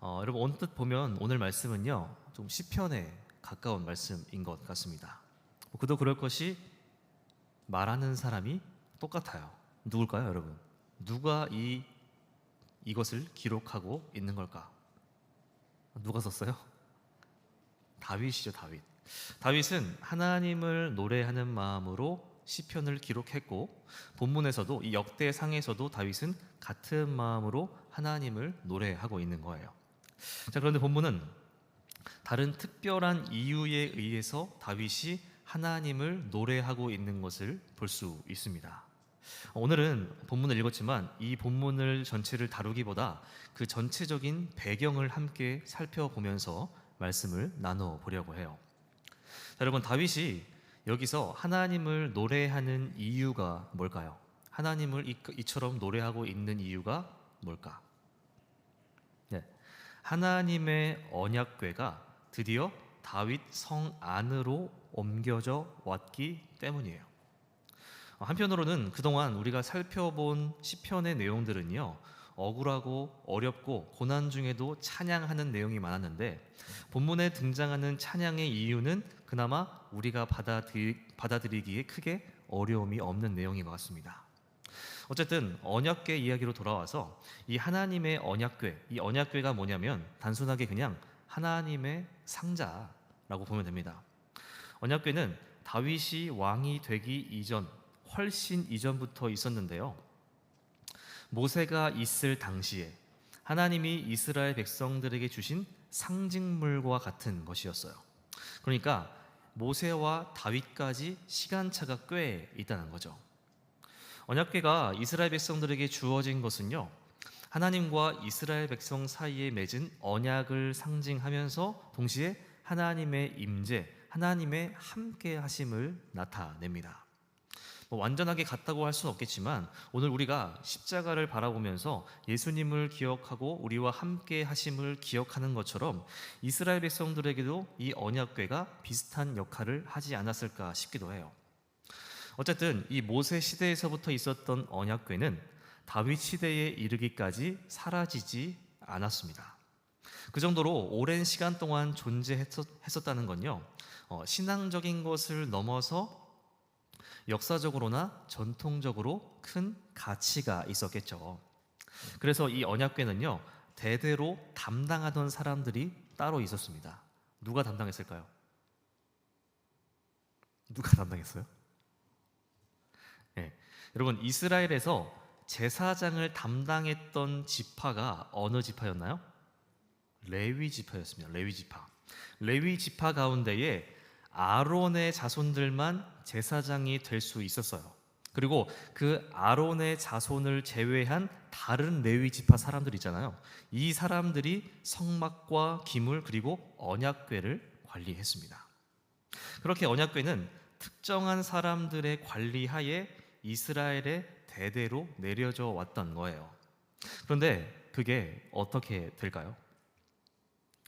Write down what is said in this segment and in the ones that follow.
여러분 언뜻 보면 오늘 말씀은요 좀 시편에 가까운 말씀인 것 같습니다. 그도 그럴 것이 말하는 사람이 똑같아요. 누굴까요, 여러분? 누가 이것을 기록하고 있는 걸까? 누가 썼어요? 다윗이죠, 다윗. 다윗은 하나님을 노래하는 마음으로 시편을 기록했고, 본문에서도 이 역대상에서도 다윗은 같은 마음으로 하나님을 노래하고 있는 거예요. 자, 그런데 본문은 다른 특별한 이유에 의해서 다윗이 하나님을 노래하고 있는 것을 볼 수 있습니다. 오늘은 본문을 읽었지만 이 본문을 전체를 다루기보다 그 전체적인 배경을 함께 살펴보면서 말씀을 나눠 보려고 해요. 자, 여러분, 다윗이 여기서 하나님을 노래하는 이유가 뭘까요? 하나님을 이처럼 노래하고 있는 이유가 뭘까? 네, 하나님의 언약궤가 드디어 다윗 성 안으로 옮겨져 왔기 때문이에요. 한편으로는 그동안 우리가 살펴본 시편의 내용들은요, 억울하고 어렵고 고난 중에도 찬양하는 내용이 많았는데, 본문에 등장하는 찬양의 이유는 그나마 우리가 받아들이기에 크게 어려움이 없는 내용인 것 같습니다. 어쨌든 언약궤 이야기로 돌아와서 이 하나님의 언약궤, 이 언약궤가 뭐냐면 단순하게 그냥 하나님의 상자라고 보면 됩니다. 언약궤는 다윗이 왕이 되기 이전, 훨씬 이전부터 있었는데요, 모세가 있을 당시에 하나님이 이스라엘 백성들에게 주신 상징물과 같은 것이었어요. 그러니까 모세와 다윗까지 시간차가 꽤 있다는 거죠. 언약궤가 이스라엘 백성들에게 주어진 것은요, 하나님과 이스라엘 백성 사이에 맺은 언약을 상징하면서 동시에 하나님의 임재, 하나님의 함께 하심을 나타냅니다. 완전하게 같다고 할 수는 없겠지만 오늘 우리가 십자가를 바라보면서 예수님을 기억하고 우리와 함께 하심을 기억하는 것처럼 이스라엘 백성들에게도 이 언약궤가 비슷한 역할을 하지 않았을까 싶기도 해요. 어쨌든 이 모세 시대에서부터 있었던 언약궤는 다윗 시대에 이르기까지 사라지지 않았습니다. 그 정도로 오랜 시간 동안 존재했었다는 건요, 신앙적인 것을 넘어서 역사적으로나 전통적으로 큰 가치가 있었겠죠. 그래서 이 언약궤는요, 대대로 담당하던 사람들이 따로 있었습니다. 누가 담당했을까요? 누가 담당했어요? 네. 여러분, 이스라엘에서 제사장을 담당했던 지파가 어느 지파였나요? 레위 지파였습니다. 레위 지파. 레위 지파 가운데에 아론의 자손들만 제사장이 될 수 있었어요. 그리고 그 아론의 자손을 제외한 다른 레위 지파 사람들 있잖아요. 이 사람들이 성막과 기물 그리고 언약궤를 관리했습니다. 그렇게 언약궤는 특정한 사람들의 관리하에 이스라엘에 대대로 내려져 왔던 거예요. 그런데 그게 어떻게 될까요?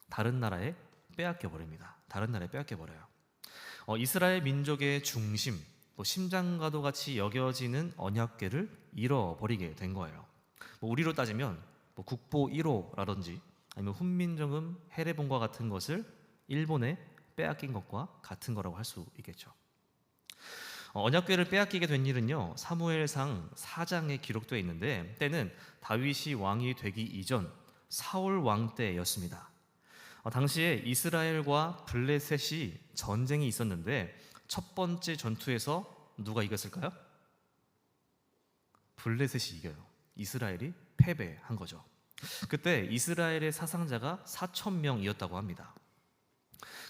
다른 나라에 빼앗겨 버립니다. 다른 나라에 빼앗겨 버려요. 이스라엘 민족의 중심, 심장과도 같이 여겨지는 언약궤를 잃어버리게 된 거예요. 우리로 따지면 국보 1호라든지 아니면 훈민정음 해례본과 같은 것을 일본에 빼앗긴 것과 같은 거라고 할 수 있겠죠. 언약궤를 빼앗기게 된 일은요, 사무엘상 4장에 기록되어 있는데 때는 다윗이 왕이 되기 이전 사울 왕 때였습니다. 당시에 이스라엘과 블레셋이 전쟁이 있었는데 첫 번째 전투에서 누가 이겼을까요? 블레셋이 이겨요. 이스라엘이 패배한 거죠. 그때 이스라엘의 사상자가 4,000명이었다고 합니다.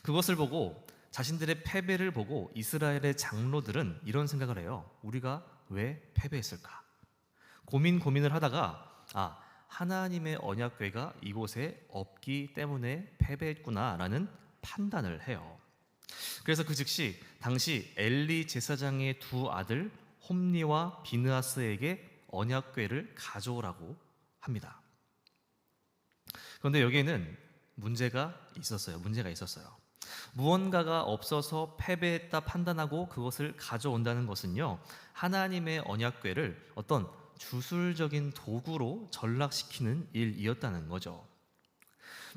그것을 보고, 자신들의 패배를 보고 이스라엘의 장로들은 이런 생각을 해요. 우리가 왜 패배했을까? 고민을 하다가 하나님의 언약궤가 이곳에 없기 때문에 패배했구나라는 판단을 해요. 그래서 그 즉시 당시 엘리 제사장의 두 아들 홈니와 비느하스에게 언약궤를 가져오라고 합니다. 그런데 여기에는 문제가 있었어요. 무언가가 없어서 패배했다 판단하고 그것을 가져온다는 것은요, 하나님의 언약궤를 어떤 주술적인 도구로 전락시키는 일이었다는 거죠.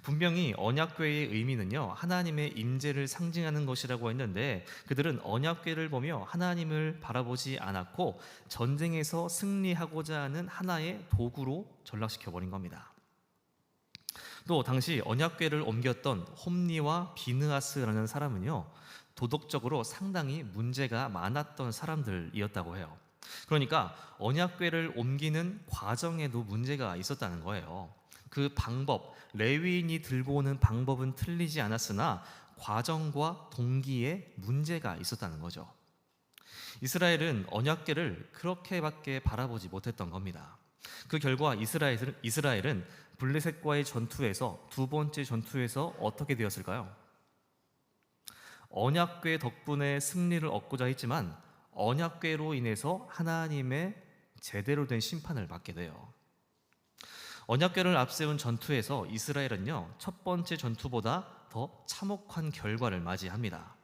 분명히 언약궤의 의미는요, 하나님의 임재를 상징하는 것이라고 했는데 그들은 언약궤를 보며 하나님을 바라보지 않았고 전쟁에서 승리하고자 하는 하나의 도구로 전락시켜 버린 겁니다. 또 당시 언약궤를 옮겼던 홈리와 비느하스라는 사람은요, 도덕적으로 상당히 문제가 많았던 사람들이었다고 해요. 그러니까 언약궤를 옮기는 과정에도 문제가 있었다는 거예요. 그 방법, 레위인이 들고 오는 방법은 틀리지 않았으나 과정과 동기에 문제가 있었다는 거죠. 이스라엘은 언약궤를 그렇게밖에 바라보지 못했던 겁니다. 그 결과 이스라엘은 블레셋과의 전투에서, 두 번째 전투에서 어떻게 되었을까요? 언약궤 덕분에 승리를 얻고자 했지만 언약궤로 인해서 하나님의 제대로 된 심판을 받게 돼요. 언약궤를 앞세운 전투에서 이스라엘은요, 첫 번째 전투보다 더 참혹한 결과를 맞이합니다.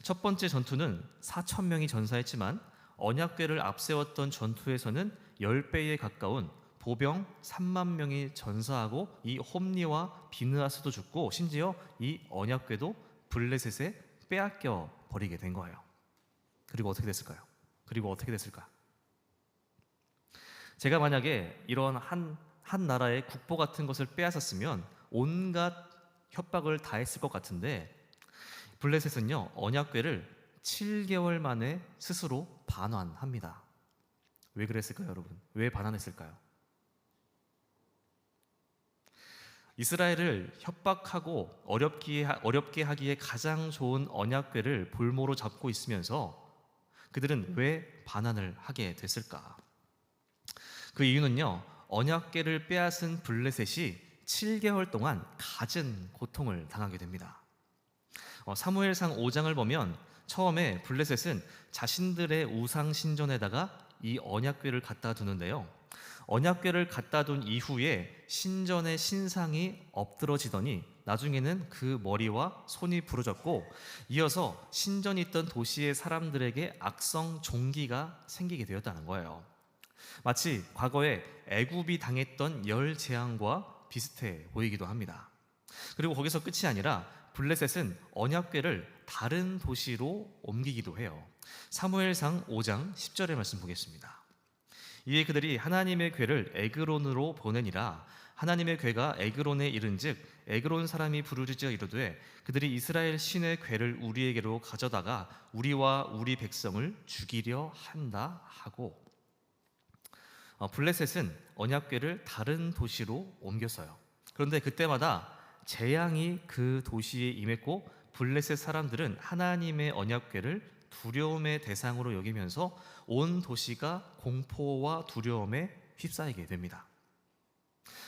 첫 번째 전투는 4,000명이 전사했지만 언약궤를 앞세웠던 전투에서는 10배에 가까운 보병 3만 명이 전사하고 이 홈리와 비느하스도 죽고 심지어 이 언약궤도 블레셋에 빼앗겨 버리게 된 거예요. 그리고 어떻게 됐을까요? 제가 만약에 이런 한 나라의 국보 같은 것을 빼앗았으면 온갖 협박을 다 했을 것 같은데 블레셋은요, 언약궤를 7개월 만에 스스로 반환합니다. 왜 그랬을까요, 여러분? 왜 반환했을까요? 이스라엘을 협박하고 어렵게 하기에 가장 좋은 언약궤를 볼모로 잡고 있으면서 그들은 왜 반환을 하게 됐을까? 그 이유는요, 언약궤를 빼앗은 블레셋이 7개월 동안 갖은 고통을 당하게 됩니다. 사무엘상 5장을 보면 처음에 블레셋은 자신들의 우상 신전에다가 이 언약궤를 갖다 두는데요, 언약궤를 갖다 둔 이후에 신전의 신상이 엎드러지더니 나중에는 그 머리와 손이 부러졌고 이어서 신전이 있던 도시의 사람들에게 악성 종기가 생기게 되었다는 거예요. 마치 과거에 애굽이 당했던 열 재앙과 비슷해 보이기도 합니다. 그리고 거기서 끝이 아니라 블레셋은 언약궤를 다른 도시로 옮기기도 해요. 사무엘상 5장 10절의 말씀 보겠습니다. 이에 그들이 하나님의 궤를 에그론으로 보내니라. 하나님의 궤가 에그론에 이른즉 에그론 사람이 부르짖어 이르되 그들이 이스라엘 신의 궤를 우리에게로 가져다가 우리와 우리 백성을 죽이려 한다 하고, 블레셋은 언약궤를 다른 도시로 옮겼어요. 그런데 그때마다 재앙이 그 도시에 임했고 블레셋 사람들은 하나님의 언약궤를 두려움의 대상으로 여기면서 온 도시가 공포와 두려움에 휩싸이게 됩니다.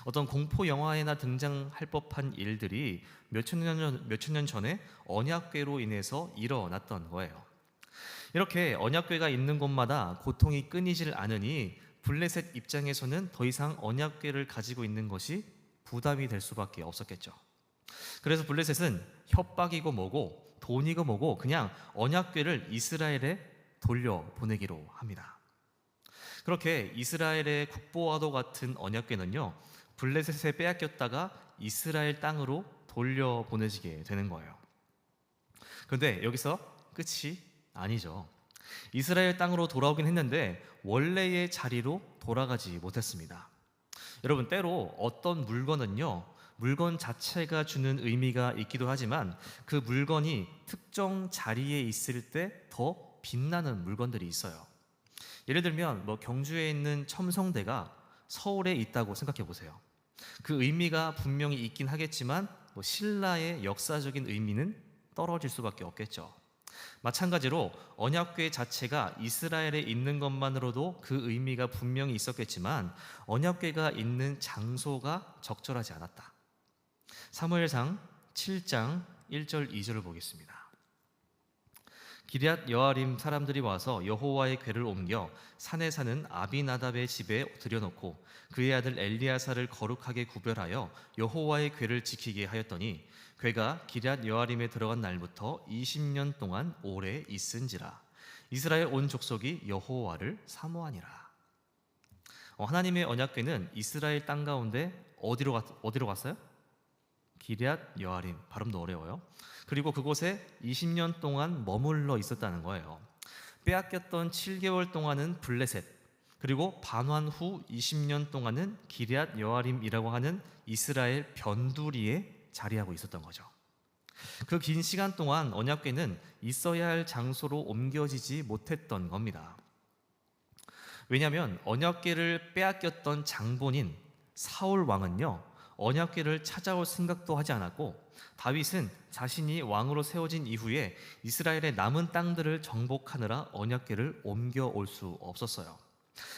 어떤 공포 영화에나 등장할 법한 일들이 몇천 년 전에 언약궤로 인해서 일어났던 거예요. 이렇게 언약궤가 있는 곳마다 고통이 끊이질 않으니 블레셋 입장에서는 더 이상 언약궤를 가지고 있는 것이 부담이 될 수밖에 없었겠죠. 그래서 블레셋은 협박이고 뭐고 돈이고 뭐고 그냥 언약궤를 이스라엘에 돌려보내기로 합니다. 그렇게 이스라엘의 국보와도 같은 언약궤는요, 블레셋에 빼앗겼다가 이스라엘 땅으로 돌려보내지게 되는 거예요. 그런데 여기서 끝이 아니죠. 이스라엘 땅으로 돌아오긴 했는데 원래의 자리로 돌아가지 못했습니다. 여러분, 때로 어떤 물건은요, 물건 자체가 주는 의미가 있기도 하지만 그 물건이 특정 자리에 있을 때 더 빛나는 물건들이 있어요. 예를 들면 경주에 있는 첨성대가 서울에 있다고 생각해 보세요. 그 의미가 분명히 있긴 하겠지만 신라의 역사적인 의미는 떨어질 수밖에 없겠죠. 마찬가지로 언약궤 자체가 이스라엘에 있는 것만으로도 그 의미가 분명히 있었겠지만 언약궤가 있는 장소가 적절하지 않았다. 사무엘상 7장 1절 2절을 보겠습니다. 기럇 여아림 사람들이 와서 여호와의 궤를 옮겨 산에 사는 아비나답의 집에 들여놓고 그의 아들 엘리야사를 거룩하게 구별하여 여호와의 궤를 지키게 하였더니 궤가 기럇 여아림에 들어간 날부터 20년 동안 오래 있은지라. 이스라엘 온 족속이 여호와를 사모하니라. 하나님의 언약궤는 이스라엘 땅 가운데 어디로 갔어요? 기럇 여아림, 발음도 어려워요. 그리고 그곳에 20년 동안 머물러 있었다는 거예요. 빼앗겼던 7개월 동안은 블레셋, 그리고 반환 후 20년 동안은 기럇 여아림이라고 하는 이스라엘 변두리에 자리하고 있었던 거죠. 그 긴 시간 동안 언약궤는 있어야 할 장소로 옮겨지지 못했던 겁니다. 왜냐하면 언약궤를 빼앗겼던 장본인 사울 왕은요, 언약궤를 찾아올 생각도 하지 않았고, 다윗은 자신이 왕으로 세워진 이후에 이스라엘의 남은 땅들을 정복하느라 언약궤를 옮겨올 수 없었어요.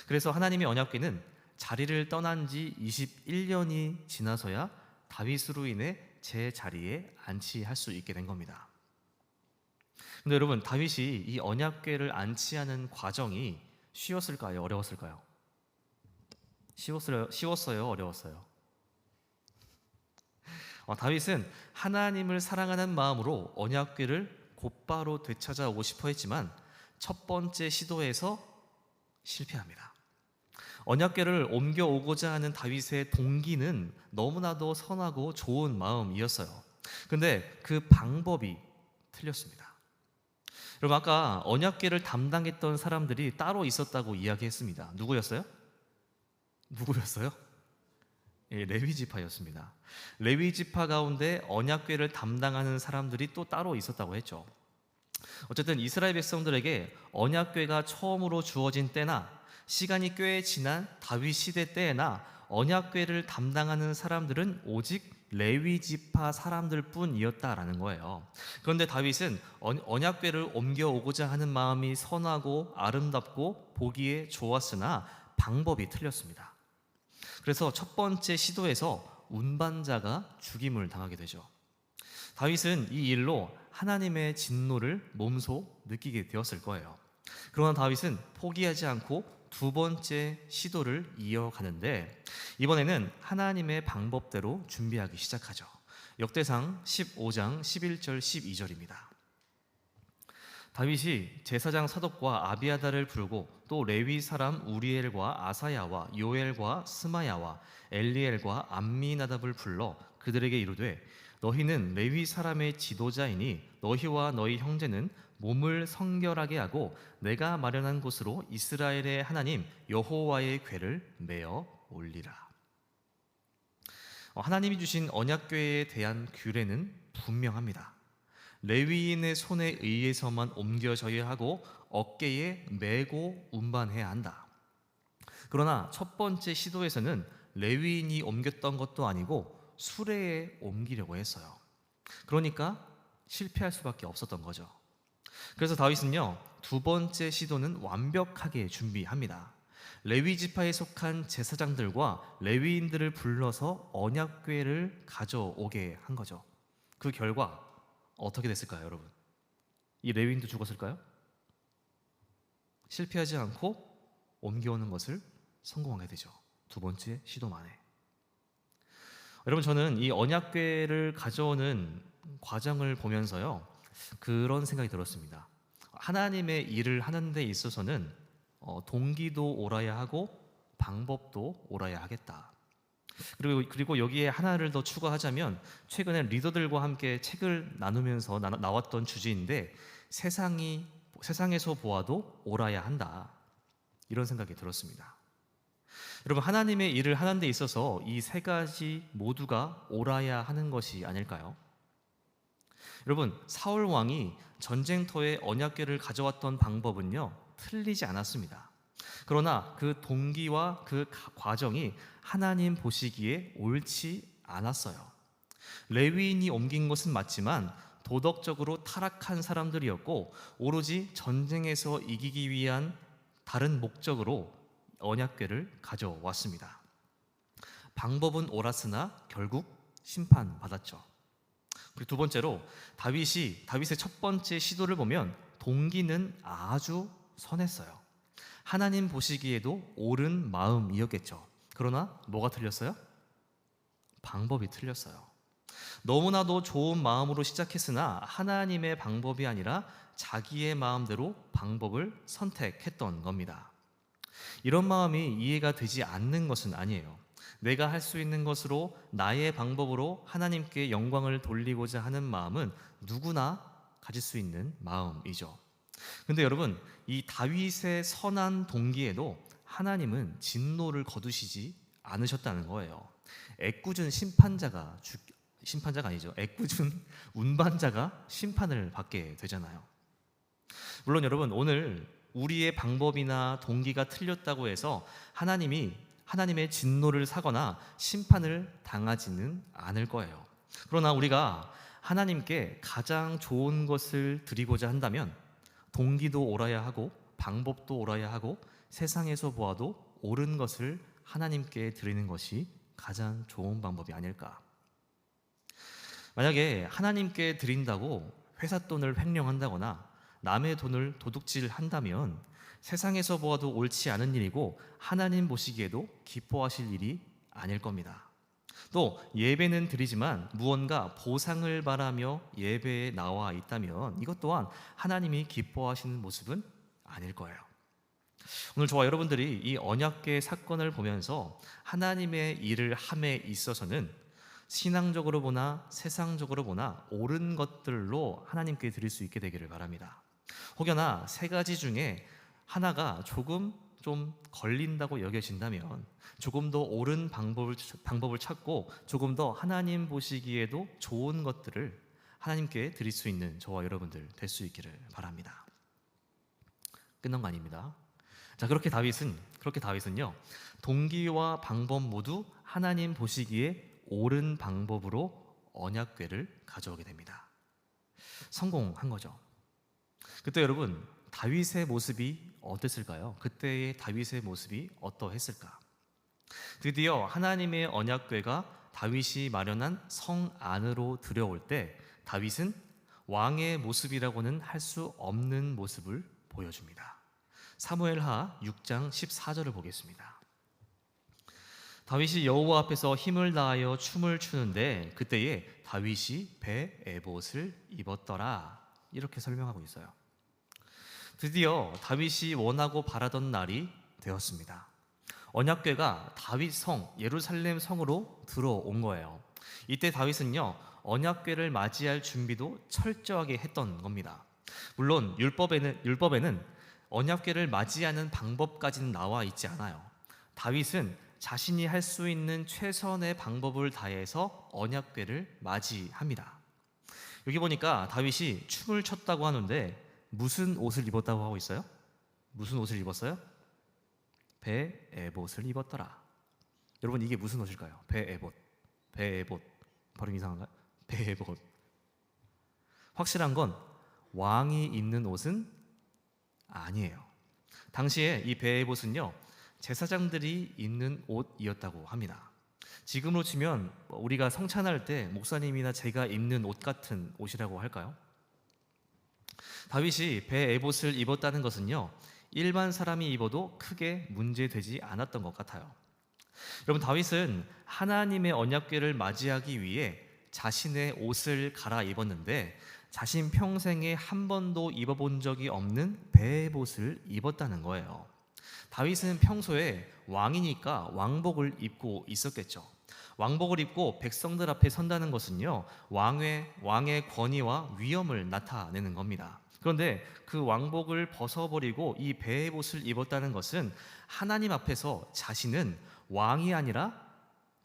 그래서 하나님의 언약궤는 자리를 떠난 지 21년이 지나서야 다윗으로 인해 제 자리에 안치할 수 있게 된 겁니다. 근데 여러분, 다윗이 이 언약궤를 안치하는 과정이 쉬웠을까요? 어려웠을까요? 쉬웠어요? 어려웠어요? 다윗은 하나님을 사랑하는 마음으로 언약궤를 곧바로 되찾아오고 싶어 했지만 첫 번째 시도에서 실패합니다. 언약궤를 옮겨오고자 하는 다윗의 동기는 너무나도 선하고 좋은 마음이었어요. 근데 그 방법이 틀렸습니다. 여러분, 아까 언약궤를 담당했던 사람들이 따로 있었다고 이야기했습니다. 누구였어요? 예, 레위 지파였습니다. 레위 지파 가운데 언약궤를 담당하는 사람들이 또 따로 있었다고 했죠. 어쨌든 이스라엘 백성들에게 언약궤가 처음으로 주어진 때나 시간이 꽤 지난 다윗 시대 때나 언약궤를 담당하는 사람들은 오직 레위 지파 사람들 뿐이었다라는 거예요. 그런데 다윗은 언약궤를 옮겨오고자 하는 마음이 선하고 아름답고 보기에 좋았으나 방법이 틀렸습니다. 그래서 첫 번째 시도에서 운반자가 죽임을 당하게 되죠. 다윗은 이 일로 하나님의 진노를 몸소 느끼게 되었을 거예요. 그러나 다윗은 포기하지 않고 두 번째 시도를 이어가는데, 이번에는 하나님의 방법대로 준비하기 시작하죠. 역대상 15장 11절 12절입니다. 다윗이 제사장 사독과 아비아달을 부르고 또 레위 사람 우리엘과 아사야와 요엘과 스마야와 엘리엘과 암미나답을 불러 그들에게 이르되, 너희는 레위 사람의 지도자이니 너희와 너희 형제는 몸을 성결하게 하고 내가 마련한 곳으로 이스라엘의 하나님 여호와의 궤를 메어 올리라. 하나님이 주신 언약궤에 대한 규례는 분명합니다. 레위인의 손에 의해서만 옮겨져야 하고 어깨에 메고 운반해야 한다. 그러나 첫 번째 시도에서는 레위인이 옮겼던 것도 아니고 수레에 옮기려고 했어요. 그러니까 실패할 수밖에 없었던 거죠. 그래서 다윗은요, 두 번째 시도는 완벽하게 준비합니다. 레위 지파에 속한 제사장들과 레위인들을 불러서 언약궤를 가져오게 한 거죠. 그 결과 어떻게 됐을까요, 여러분? 이 레위인도 죽었을까요? 실패하지 않고 옮겨오는 것을 성공하게 되죠. 두 번째 시도 만에. 여러분, 저는 이 언약궤를 가져오는 과정을 보면서요, 그런 생각이 들었습니다. 하나님의 일을 하는 데 있어서는 동기도 옳아야 하고 방법도 옳아야 하겠다. 그리고 여기에 하나를 더 추가하자면, 최근에 리더들과 함께 책을 나누면서 나왔던 주제인데, 세상에서 보아도 옳아야 한다, 이런 생각이 들었습니다. 여러분, 하나님의 일을 하는 데 있어서 이 세 가지 모두가 옳아야 하는 것이 아닐까요? 여러분, 사울 왕이 전쟁터에 언약궤를 가져왔던 방법은요, 틀리지 않았습니다. 그러나 그 동기와 그 과정이 하나님 보시기에 옳지 않았어요. 레위인이 옮긴 것은 맞지만 도덕적으로 타락한 사람들이었고, 오로지 전쟁에서 이기기 위한 다른 목적으로 언약궤를 가져왔습니다. 방법은 옳았으나 결국 심판받았죠. 그리고 두 번째로, 다윗의 첫 번째 시도를 보면 동기는 아주 선했어요. 하나님 보시기에도 옳은 마음이었겠죠. 그러나 뭐가 틀렸어요? 방법이 틀렸어요. 너무나도 좋은 마음으로 시작했으나 하나님의 방법이 아니라 자기의 마음대로 방법을 선택했던 겁니다. 이런 마음이 이해가 되지 않는 것은 아니에요. 내가 할 수 있는 것으로 나의 방법으로 하나님께 영광을 돌리고자 하는 마음은 누구나 가질 수 있는 마음이죠. 근데 여러분, 이 다윗의 선한 동기에도 하나님은 진노를 거두시지 않으셨다는 거예요. 애꿎은 심판자가 아니죠. 애꿎은 운반자가 심판을 받게 되잖아요. 물론 여러분, 오늘 우리의 방법이나 동기가 틀렸다고 해서 하나님의 진노를 사거나 심판을 당하지는 않을 거예요. 그러나 우리가 하나님께 가장 좋은 것을 드리고자 한다면 동기도 옳아야 하고 방법도 옳아야 하고 세상에서 보아도 옳은 것을 하나님께 드리는 것이 가장 좋은 방법이 아닐까. 만약에 하나님께 드린다고 회사 돈을 횡령한다거나 남의 돈을 도둑질한다면 세상에서 보아도 옳지 않은 일이고 하나님 보시기에도 기뻐하실 일이 아닐 겁니다. 또 예배는 드리지만 무언가 보상을 바라며 예배에 나와 있다면 이것 또한 하나님이 기뻐하시는 모습은 아닐 거예요. 오늘 저와 여러분들이 이 언약궤 사건을 보면서 하나님의 일을 함에 있어서는 신앙적으로 보나 세상적으로 보나 옳은 것들로 하나님께 드릴 수 있게 되기를 바랍니다. 혹여나 세 가지 중에 하나가 조금 좀 걸린다고 여겨진다면 조금 더 옳은 방법을 찾고 조금 더 하나님 보시기에도 좋은 것들을 하나님께 드릴 수 있는 저와 여러분들 될 수 있기를 바랍니다. 끝난 거 아닙니다. 자, 그렇게 다윗은요 동기와 방법 모두 하나님 보시기에 옳은 방법으로 언약궤를 가져오게 됩니다. 성공한 거죠. 그때 여러분, 다윗의 모습이 어땠을까요? 그때의 다윗의 모습이 어떠했을까? 드디어 하나님의 언약궤가 다윗이 마련한 성 안으로 들여올 때 다윗은 왕의 모습이라고는 할 수 없는 모습을 보여줍니다. 사무엘하 6장 14절을 보겠습니다. 다윗이 여호와 앞에서 힘을 다하여 춤을 추는데 그때에 다윗이 배 에봇을 입었더라. 이렇게 설명하고 있어요. 드디어 다윗이 원하고 바라던 날이 되었습니다. 언약궤가 다윗 성 예루살렘 성으로 들어온 거예요. 이때 다윗은요 언약궤를 맞이할 준비도 철저하게 했던 겁니다. 물론 율법에는 언약궤를 맞이하는 방법까지는 나와 있지 않아요. 다윗은 자신이 할 수 있는 최선의 방법을 다해서 언약궤를 맞이합니다. 여기 보니까 다윗이 춤을 췄다고 하는데 무슨 옷을 입었다고 하고 있어요? 무슨 옷을 입었어요? 배 에봇을 입었더라. 여러분, 이게 무슨 옷일까요? 배 에봇. 발음 이상한가요? 배 에봇. 확실한 건 왕이 입는 옷은 아니에요. 당시에 이 배 에봇은요 제사장들이 입는 옷이었다고 합니다. 지금으로 치면 우리가 성찬할 때 목사님이나 제가 입는 옷 같은 옷이라고 할까요? 다윗이 배 에봇을 입었다는 것은요 일반 사람이 입어도 크게 문제되지 않았던 것 같아요. 여러분, 다윗은 하나님의 언약궤를 맞이하기 위해 자신의 옷을 갈아입었는데 자신 평생에 한 번도 입어본 적이 없는 배 에봇을 입었다는 거예요. 다윗은 평소에 왕이니까 왕복을 입고 있었겠죠. 왕복을 입고 백성들 앞에 선다는 것은요 왕의 권위와 위엄을 나타내는 겁니다. 그런데 그 왕복을 벗어버리고 이 배의 옷을 입었다는 것은 하나님 앞에서 자신은 왕이 아니라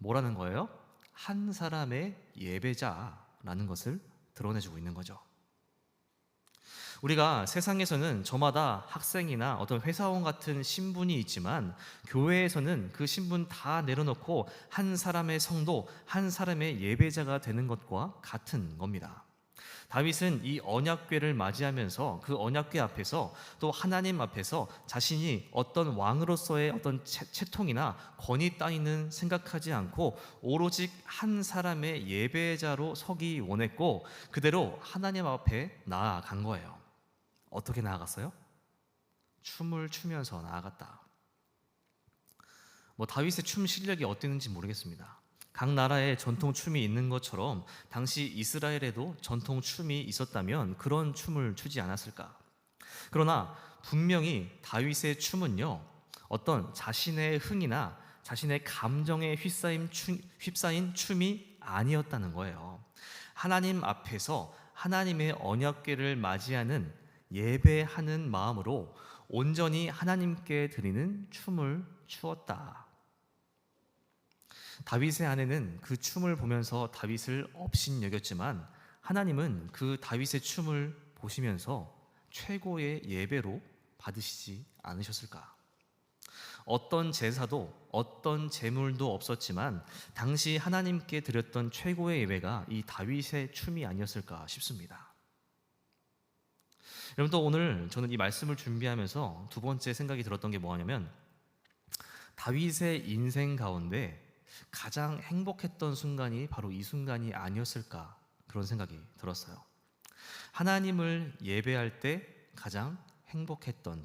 뭐라는 거예요? 한 사람의 예배자라는 것을 드러내주고 있는 거죠. 우리가 세상에서는 저마다 학생이나 어떤 회사원 같은 신분이 있지만 교회에서는 그 신분 다 내려놓고 한 사람의 성도, 한 사람의 예배자가 되는 것과 같은 겁니다. 다윗은 이 언약궤를 맞이하면서 그 언약궤 앞에서 또 하나님 앞에서 자신이 어떤 왕으로서의 어떤 채통이나 권위 따위는 생각하지 않고 오로지 한 사람의 예배자로 서기 원했고 그대로 하나님 앞에 나아간 거예요. 어떻게 나아갔어요? 춤을 추면서 나아갔다. 다윗의 춤 실력이 어땠는지 모르겠습니다. 각 나라에 전통 춤이 있는 것처럼 당시 이스라엘에도 전통 춤이 있었다면 그런 춤을 추지 않았을까? 그러나 분명히 다윗의 춤은요 어떤 자신의 흥이나 자신의 감정에 휩싸인 춤이 아니었다는 거예요. 하나님 앞에서 하나님의 언약궤를 맞이하는 예배하는 마음으로 온전히 하나님께 드리는 춤을 추었다. 다윗의 아내는 그 춤을 보면서 다윗을 업신여겼지만 하나님은 그 다윗의 춤을 보시면서 최고의 예배로 받으시지 않으셨을까? 어떤 제사도 어떤 제물도 없었지만 당시 하나님께 드렸던 최고의 예배가 이 다윗의 춤이 아니었을까 싶습니다. 여러분, 또 오늘 저는 이 말씀을 준비하면서 두 번째 생각이 들었던 게 뭐냐면, 다윗의 인생 가운데 가장 행복했던 순간이 바로 이 순간이 아니었을까, 그런 생각이 들었어요. 하나님을 예배할 때 가장 행복했던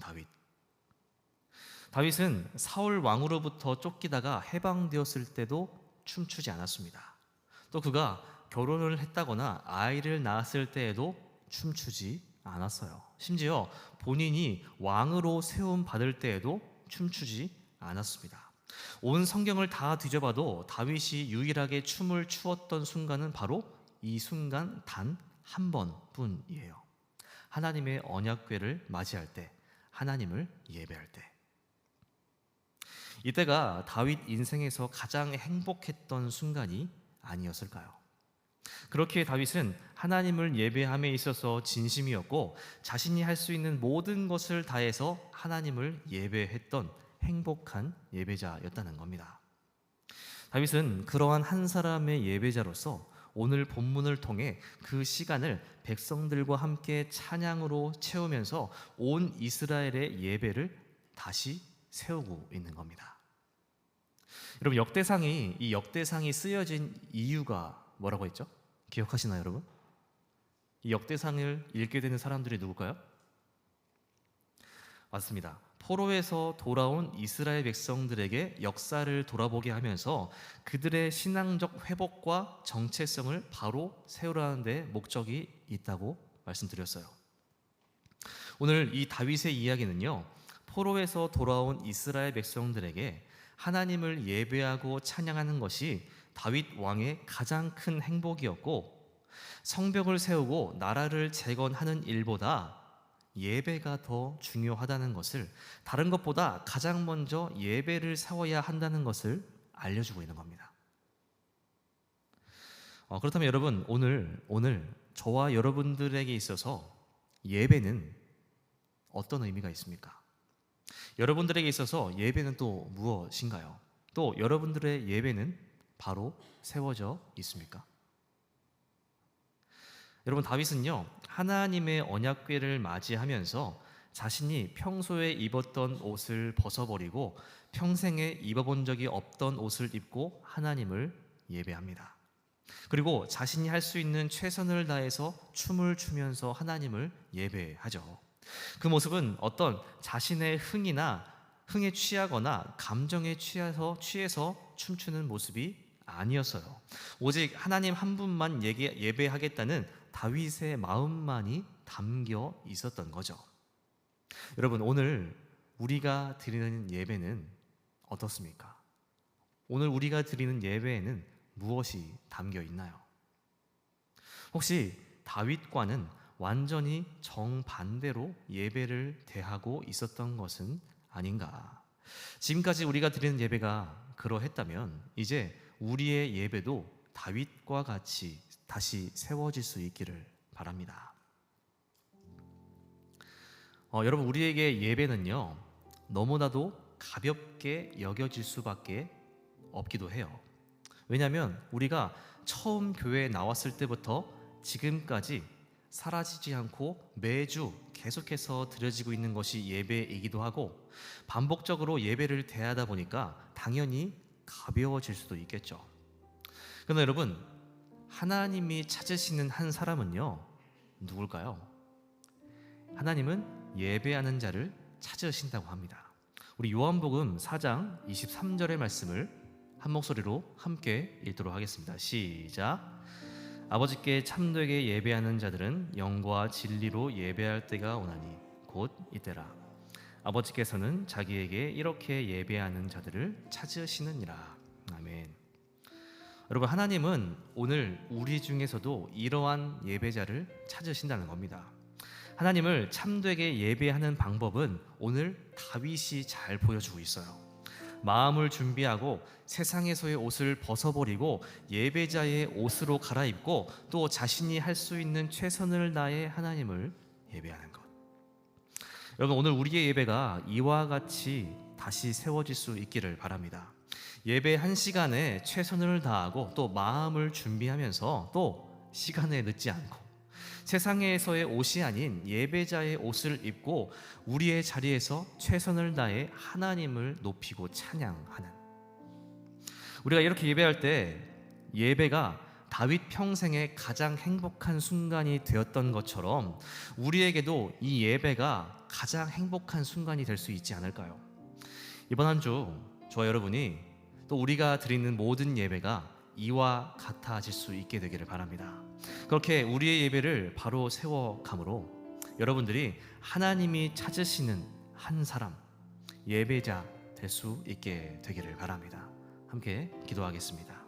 다윗은 사울 왕으로부터 쫓기다가 해방되었을 때도 춤추지 않았습니다. 또 그가 결혼을 했다거나 아이를 낳았을 때에도 춤추지 않았어요. 심지어 본인이 왕으로 세움 받을 때에도 춤추지 않았습니다. 온 성경을 다 뒤져봐도 다윗이 유일하게 춤을 추었던 순간은 바로 이 순간 단 한 번뿐이에요. 하나님의 언약궤를 맞이할 때, 하나님을 예배할 때. 이때가 다윗 인생에서 가장 행복했던 순간이 아니었을까요? 그렇게 다윗은 하나님을 예배함에 있어서 진심이었고 자신이 할 수 있는 모든 것을 다해서 하나님을 예배했던 행복한 예배자였다는 겁니다. 다윗은 그러한 한 사람의 예배자로서 오늘 본문을 통해 그 시간을 백성들과 함께 찬양으로 채우면서 온 이스라엘의 예배를 다시 세우고 있는 겁니다. 여러분, 이 역대상이 쓰여진 이유가 뭐라고 했죠? 기억하시나요, 여러분? 이 역대상을 읽게 되는 사람들이 누굴까요? 맞습니다. 포로에서 돌아온 이스라엘 백성들에게 역사를 돌아보게 하면서 그들의 신앙적 회복과 정체성을 바로 세우라는 데 목적이 있다고 말씀드렸어요. 오늘 이 다윗의 이야기는요, 포로에서 돌아온 이스라엘 백성들에게 하나님을 예배하고 찬양하는 것이 다윗 왕의 가장 큰 행복이었고, 성벽을 세우고 나라를 재건하는 일보다 예배가 더 중요하다는 것을, 다른 것보다 가장 먼저 예배를 세워야 한다는 것을 알려주고 있는 겁니다. 그렇다면 여러분, 오늘 저와 여러분들에게 있어서 예배는 어떤 의미가 있습니까? 여러분들에게 있어서 예배는 또 무엇인가요? 또 여러분들의 예배는 바로 세워져 있습니까? 여러분, 다윗은요, 하나님의 언약궤를 맞이하면서 자신이 평소에 입었던 옷을 벗어버리고 평생에 입어본 적이 없던 옷을 입고 하나님을 예배합니다. 그리고 자신이 할 수 있는 최선을 다해서 춤을 추면서 하나님을 예배하죠. 그 모습은 어떤 자신의 흥에 취하거나 감정에 취해서 춤추는 모습이 아니었어요. 오직 하나님 한 분만 예배하겠다는 다윗의 마음만이 담겨 있었던 거죠. 여러분, 오늘 우리가 드리는 예배는 어떻습니까? 오늘 우리가 드리는 예배에는 무엇이 담겨 있나요? 혹시 다윗과는 완전히 정반대로 예배를 대하고 있었던 것은 아닌가? 지금까지 우리가 드리는 예배가 그러했다면 이제 우리의 예배도 다윗과 같이 다시 세워질 수 있기를 바랍니다. 여러분, 우리에게 예배는요, 너무나도 가볍게 여겨질 수밖에 없기도 해요. 왜냐하면 우리가 처음 교회에 나왔을 때부터 지금까지 사라지지 않고 매주 계속해서 드려지고 있는 것이 예배이기도 하고, 반복적으로 예배를 대하다 보니까 당연히 가벼워질 수도 있겠죠. 그러나 여러분, 하나님이 찾으시는 한 사람은요, 누굴까요? 하나님은 예배하는 자를 찾으신다고 합니다. 우리 요한복음 4장 23절의 말씀을 한 목소리로 함께 읽도록 하겠습니다. 시작. 아버지께 참되게 예배하는 자들은 영과 진리로 예배할 때가 오나니 곧 이때라. 아버지께서는 자기에게 이렇게 예배하는 자들을 찾으시느니라. 아멘. 여러분, 하나님은 오늘 우리 중에서도 이러한 예배자를 찾으신다는 겁니다. 하나님을 참되게 예배하는 방법은 오늘 다윗이 잘 보여주고 있어요. 마음을 준비하고 세상에서의 옷을 벗어버리고 예배자의 옷으로 갈아입고 또 자신이 할 수 있는 최선을 다해 하나님을 예배하는 것. 여러분, 오늘 우리의 예배가 이와 같이 다시 세워질 수 있기를 바랍니다. 예배 한 시간에 최선을 다하고 또 마음을 준비하면서 또 시간에 늦지 않고 세상에서의 옷이 아닌 예배자의 옷을 입고 우리의 자리에서 최선을 다해 하나님을 높이고 찬양하는, 우리가 이렇게 예배할 때 예배가 다윗 평생의 가장 행복한 순간이 되었던 것처럼 우리에게도 이 예배가 가장 행복한 순간이 될 수 있지 않을까요? 이번 한 주 저와 여러분이 또 우리가 드리는 모든 예배가 이와 같아질 수 있게 되기를 바랍니다. 그렇게 우리의 예배를 바로 세워감으로 여러분들이 하나님이 찾으시는 한 사람, 예배자 될 수 있게 되기를 바랍니다. 함께 기도하겠습니다.